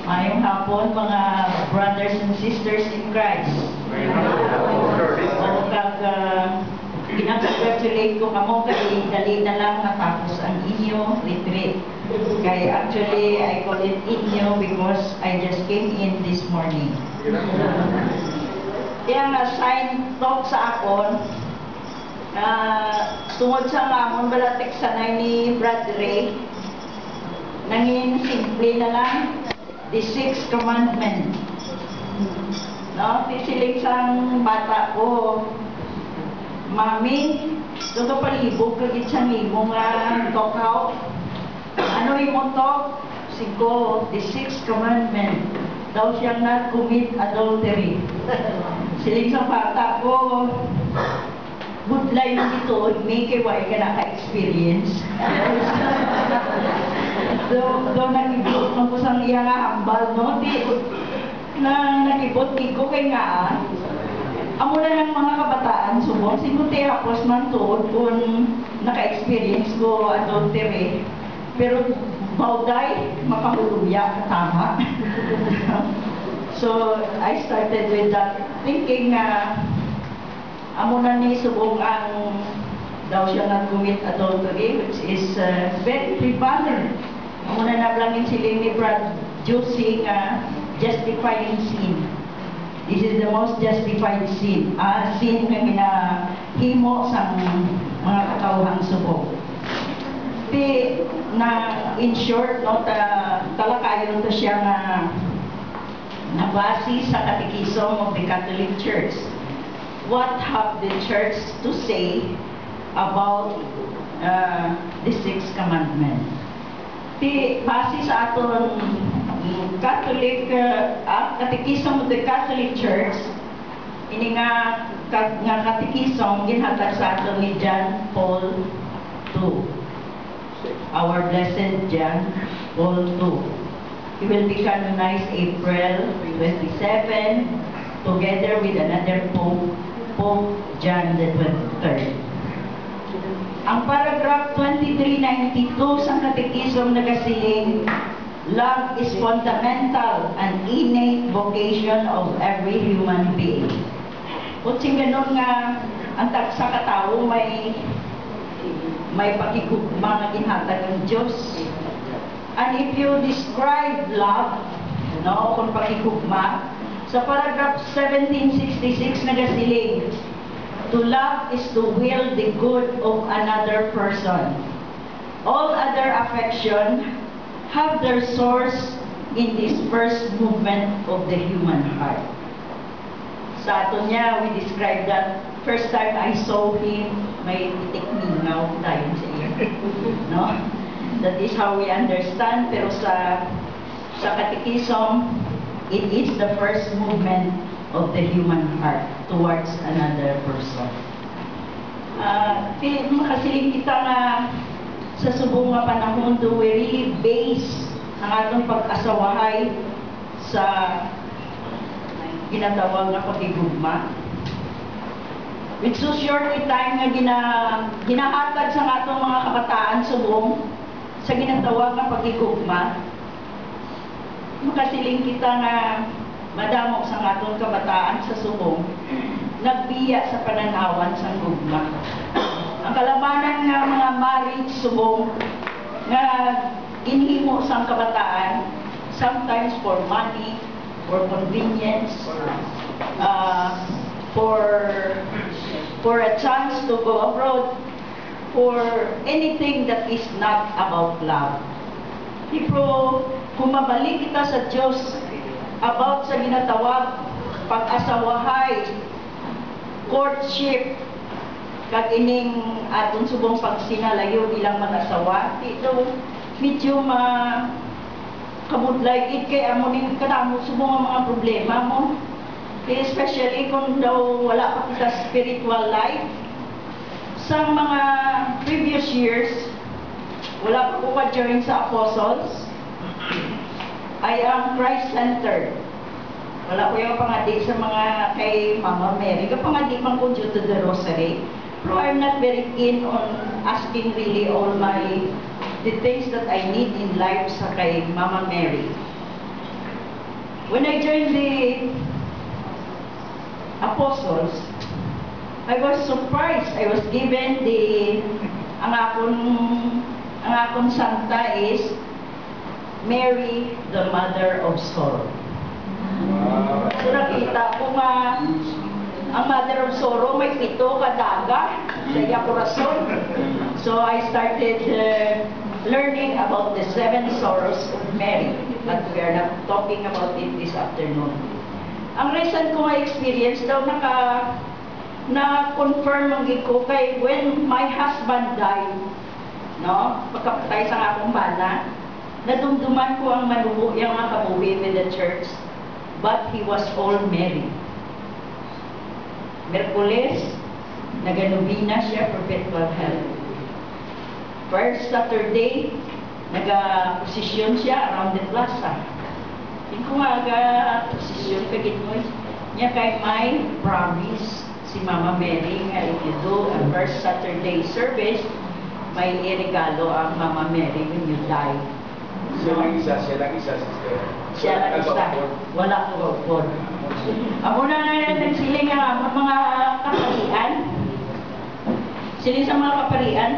Mayong hapon mga brothers and sisters in Christ. O ginag-congratulate ko kamo kay dali na lang natapos ang inyo retreat. Kay actually I call it inyo because I just came in this morning. Kaya nga sign talk sa akon tungod sa mamon balatek sanay ni Brad Ray, nangin simple na lang the sixth commandment. No, tisiling sang bata ko, Mami, doon palibog kagit sa imo nga talk out. Ano imong talk? Sigo, the sixth commandment. Daw siyang not commit adultery. Siling sa bata ko, good line dito, may kay ka naka-experience. Doon nag-ibot mo ko sa iya nga hambal, no? Na nag-ibot ko kay nga, amo na ng mga kabataan, subong, sinuti hapos man tuod kung naka-experience ko adultery. Pero bauday, makahuluya, tama. So, I started with that, thinking amo na ni subong ang daw siya nag-commit adultery, which is very prevalent. Amo na nablangin siling ni Brad Josie justifying sin. This is the most justified sin. Sin nga ginahimo sa mga katawhang subong. In short, no, talakayon to siya nga nabasi sa Catechism of the Catholic Church. What have the Church to say about the sixth commandment? Base sa aton Catholic Catechism of the Catholic Church, ini nga Catechism ginhatag sa aton ni John Paul II. Our Blessed John Paul II. He will be canonized April 27, together with another Pope, Pope John the 23rd. Ang paragraph 2392 sa Catechism nagasiling, love is fundamental and innate vocation of every human being. Kutsing ganun nga, ang sa katao may pakikugma na ginhatag ng Diyos. And if you describe love, no, kung pakikugma, sa paragraph 1766 nagasiling, to love is to will the good of another person. All other affection have their source in this first movement of the human heart. Sa ato niya, we describe that first time I saw him, may itikminaw tayo sa iyo. No? That is how we understand, pero sa Catechism, it is the first movement of the human heart towards another person. Makasiling kita nga sa subong nga panahon do we really base ang atong pag-asawahay sa ginatawag na pakigugma. With so short time nga ginahatag sa atong mga kabataan subong sa ginatawag na pakigugma, makasiling kita nga madamok sa atong kabataan sa subong nagbiya sa pananawan sa gugma. Ang kalamanan nga mga marriage subong nga ginhimo sa kabataan, sometimes for money, for convenience, for a chance to go abroad, for anything that is not about love. Pero kung mabalik kita sa Diyos about sa ginatawag pag-asawahay, courtship, kag ining atong subong pagsinalayo bilang mag-asawa, ito medyo kamudlay gid kay amo ning kanamo subong ang mga problema mo, especially kung daw wala pa kita spiritual life. Sa mga previous years, wala pa ko ka-join sa apostles. I am Christ-centered. Wala ko yung pangadi sa mga kay Mama Mary. Kapangadi man ko due to the rosary. Pero I'm not very keen on asking really all the things that I need in life sa kay Mama Mary. when I joined the apostles, I was surprised. I was given ang akong santa is Mary, the Mother of Sorrow. So nakita ko nga, ang Mother of Sorrow may 7 kadaga sa iya korason. So I started learning about the 7 sorrows of Mary. But we are not talking about it this afternoon. Ang recent ko nga experience daw na-confirm ang ko kay when my husband died, no? Pagkapatay sa akong bana, nadumduman ko ang manubo yung mga kabuhi with the church, but he was all Mary. Merkules, naganubina siya, perpetual health. First Saturday, naga-posisyon siya around the plaza. Hindi ko nga posisyon kagit mo niya kay may promise si Mama Mary nga if you do a first Saturday service, may iregalo ang Mama Mary when you die. Siya lang isa, sister. Siya lang isa. Wala ko po. Amo na nagsiling ang mga kaparian. Sila sa mga kaparian,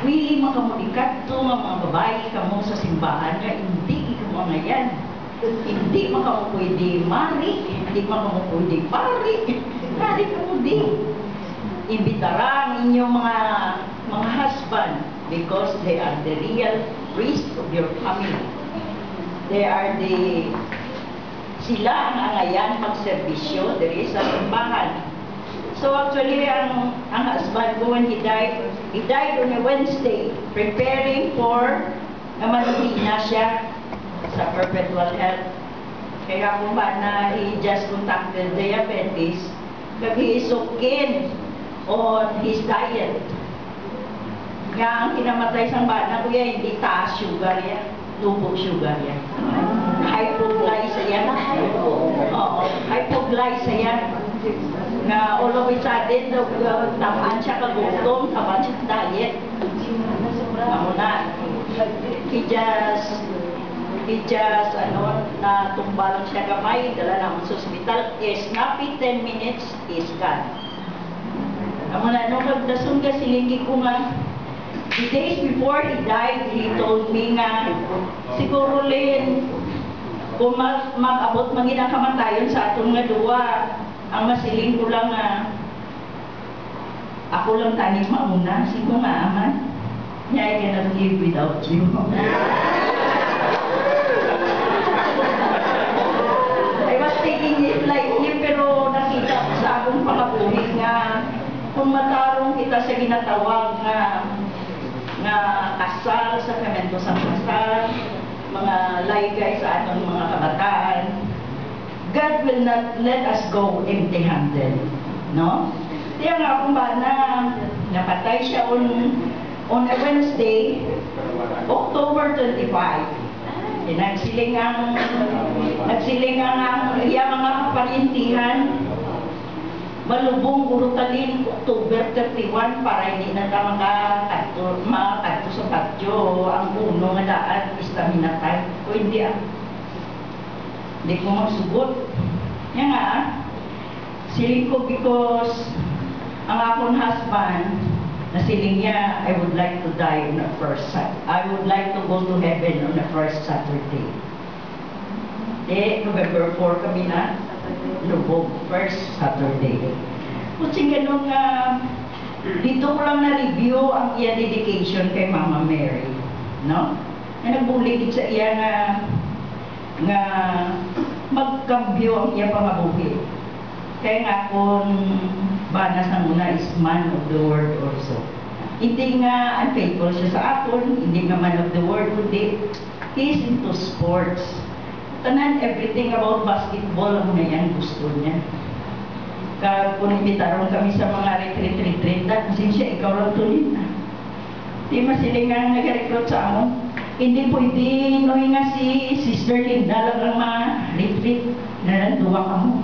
willing makamulikat to mga babae kamo sa simbahan nga hindi ikaw mga yan. Hindi makamu pwede mari, hindi makamu pwede pari. Mari kamo di. Imbitara ang inyong mga husband because they are the real priest of your family. They are sila ang angayan magserbisyo diri sa simbahan. So actually, ang husband ko when he died on a Wednesday, preparing for na manuhin na siya sa perpetual health. Kaya kung ba na he just contacted diabetes, but he is so keen on his diet. Nga ang kinamatay sa bana ko yan, hindi taas sugar yan, lubo sugar yan. Hypoglycemia yan. Oo, hypoglycemia yan. Na all of a sudden, tamaan siya kagutom, tamaan siya diet. Ako na, he just, natumba lang siya kamay, dala naman sa hospital, snappy 10 minutes, is gone. Ako na, nung magdasun ka silingi ko nga, the days before he died, he told me nga, siguro Lynn, kung mag-abot mangina kamatayon sa atong nga duwa, ang masiling ko lang ako lang tani mauna, siguro nga aman, I cannot live without you. I was taking it lightly, pero nakita ko sa akong pangabuhi nga, kung matarong kita sa ginatawag nga kasal, sakramento sa kasal, mga laygay sa atong mga kabataan, God will not let us go empty-handed, no? Kaya nga kung ba na napatay siya on a Wednesday, October 25. Nagsiling ang iya mga kaparintihan, malubong urutalin October 31 para hindi na makakadto sa patyo ang uno nga daan istaminatay. O hindi hindi ko magsugot. Yan nga, siling ko because ang akong husband, na siling niya, I would like to die on the first Saturday. I would like to go to heaven on the first Saturday. November 4 kami na, lubog, first Saturday. Kasi ganun nga, dito ko lang na-review ang iya dedication kay Mama Mary, no? Na nagbuligid sa iya nga magkambyo ang iya pangabuhi. Kaya nga kung bana sa muna is man of the word also. Hindi nga unfaithful siya sa akon, hindi nga man of the word, kundi he is into sports. Tanan, everything about basketball ang na yan gusto niya. Kung imitaron kami sa mga retreat, kasi siya, ikaw lang tulin na. Di masiling nga nag-recruit sa amon. Hindi pwede, no nga si Sister Linda lang ang ma-retreat na nanduwa ka mo.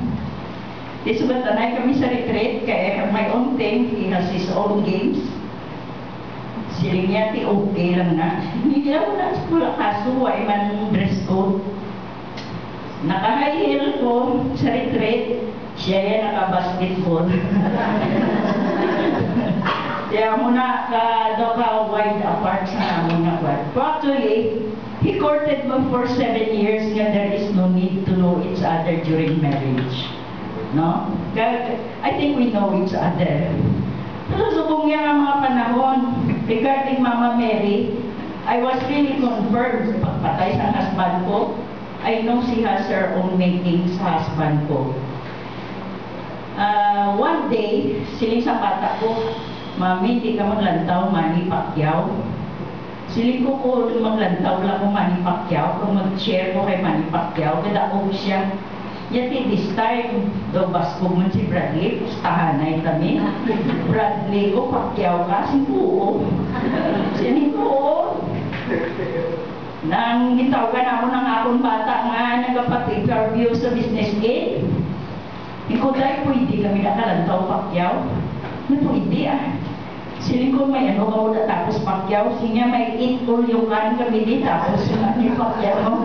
Di subatanay kami sa retreat, kaya I have my own thing, he has his own games. Siling niya, di okay lang na. Hindi niya wala sa pula kaso, ay man dress code. Naka-high ko sa retreat, siya yan naka-basketball. Kaya muna daw ka wide apart sa mga kwat. Actually, he courted me for 7 years nga there is no need to know each other during marriage. No? Kaya, I think we know each other. Susubong niya ang mga panahon regarding Mama Mary, I was really confirmed pagpatay sa husband ko. I know she has her own making sa husband ko. One day, siling sa bata ko, Mami, hindi ka maglantaw, Manny Pacquiao. Siling ko maglantaw lang ko Manny Pacquiao, kung mag-share ko kay Manny Pacquiao, kadaog siya. Yati this time, daw baskog man si Bradley, pustahanay kami. Bradley ko, Pacquiao ka, sinuo. Sinuo. Nang gitawagan ako ng akong bata nga nagapag-interview sa business gate. Ikaw dahil pwede kami nakalantaw Pacquiao. Na pwede Siling ko may ano ka muna tapos Pacquiao. Sinya may eat-all-you-can kami di tapos Manny Pacquiao.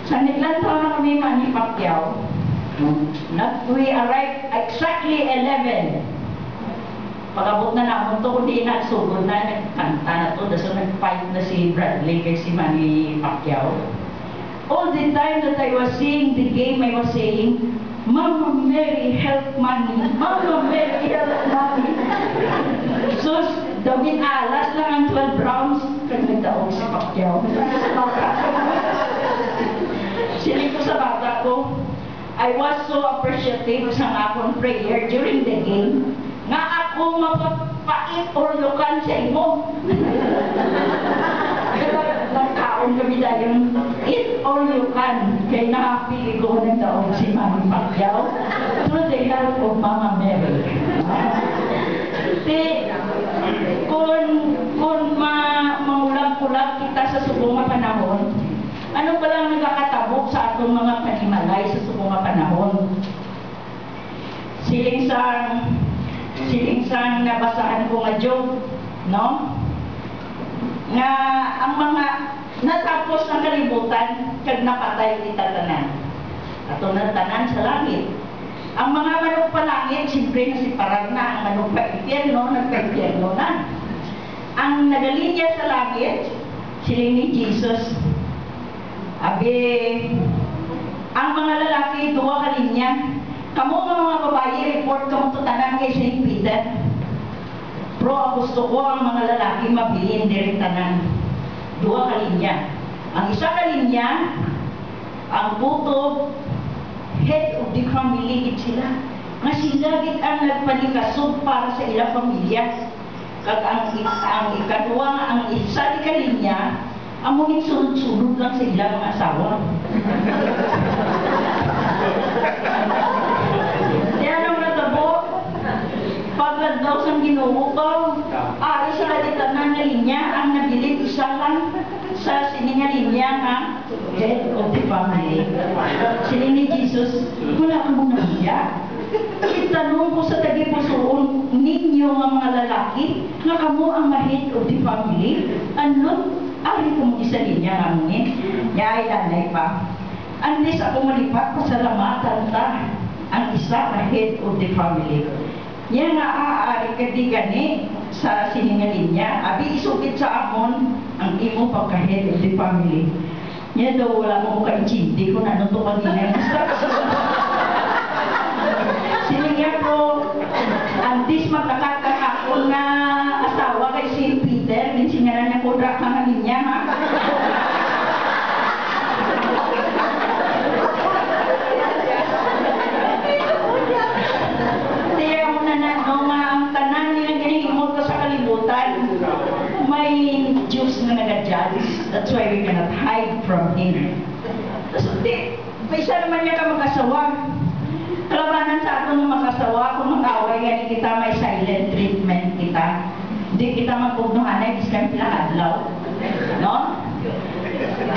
Sa naglantaw na kami Manny Pacquiao. We arrived exactly 11. Pag-abot na naman ito, kundi nagsugod na, nagkanta na ito, so nag-fight na si Bradley kay si Manny Pacquiao. All the time that I was seeing the game, I was saying, Mama Mary, help Manny. Mama Mary, help Manny. So, dawin alas lang ang 12 rounds, kag nagdaog si Pacquiao. Siling ko sa bata ko, I was so appreciative sa akong prayer during the game, nga ako mapapait or lukan sa imo. Nagkaon kami dahil eat or lukan, kaya nakapili ko ng daog si Manny Pacquiao through the help of Mama Mary. Kung maulag-ulag kita sa subong nga panahon, ano ba lang nagkakatabok sa atong mga panimalay sa subong nga panahon? Siling sang nabasahan ko nga joke, no? Nga ang mga natapos ng kalibutan kag napatay kita tanan. Ato na tanan sa langit. Ang mga manok pa langit, siyempre nasiparag na ang manok pa impyerno, nagpa-impyerno na. Ang nagalinya sa langit, siling ni Jesus. Abi, ang mga lalaki, duwa ka linya. Kamu nga mga babae, report ka mo tanan kay St. Peter. Pero gusto ko ang mga lalaki mabilin direct tanan. Duwa ka linya. Ang isa ka linya, ang puto, head of the family, git sila. Nga sila git ang nagpanikasog para sa ilang pamilya. Kag ang ikadua, ang isa di ka linya, ang mungit sunod-sunod lang sa ilang mga asawa. Paglandaw sa Ginoo ko, ari sa tanan na linya, ang nabilin isa lang sa sininga linya nga head of the family. Sining ni Jesus, wala kang muna niya. Itanong ko sa tagipusoon ninyo nga mga lalaki, nga kamo ang head of the family, ano, ari kamo isa linya nga mungin. Yay, danay pa. Andis ako malipat, pasalamatan ta ang isa na head of the family. Yan nga aari ka di gani sa siningalin niya. Abi isukit sa amon ang imo pagka-head of the family. Yan daw wala mo ka-inchindi kung ano to kanina. Siningya ko, antis makakakakakon na asawa kay St. Peter, dinsingaran niya ko drak hangalin niya, ha? May Diyos na nag-judge. That's why we cannot hide from Him. Tapos, isa naman niya ka mag-asawa. Kalabanan sa ato ng mag-asawa, kung mag-away, gani kita may silent treatment kita. Hindi kita magpugnuhanay, bis kami pinakadlaw. No?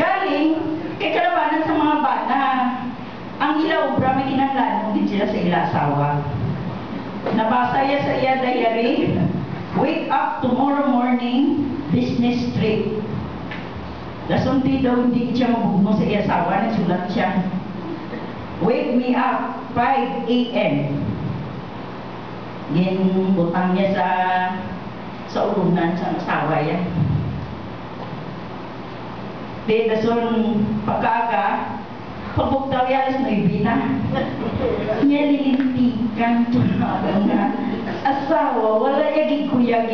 Galing, kay kalabanan sa mga bata, ang ila obra may kinahanglan din sila sa ila asawa. Nabasa ya sa iya diary, wake up tomorrow morning, business trip. Lasunti daw hindi siya mabugno sa iya asawa, nagsulat siya. Wake me up, 5 a.m. Ginbutang niya sa ulunan sa asawa yan. Di dason pagkaaga, pagbuktaw yan alas 9 na. Niya lilintikan nga asawa, wala yung kuya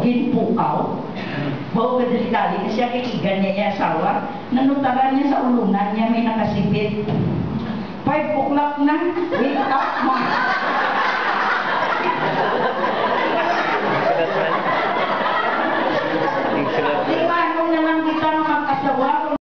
ginpukaw. Bawa ka delikali na siya kikigan niya yung asawa. Nanutaran niya sa ulunan niya may nakasipit. 5 o'clock na, wake up ma.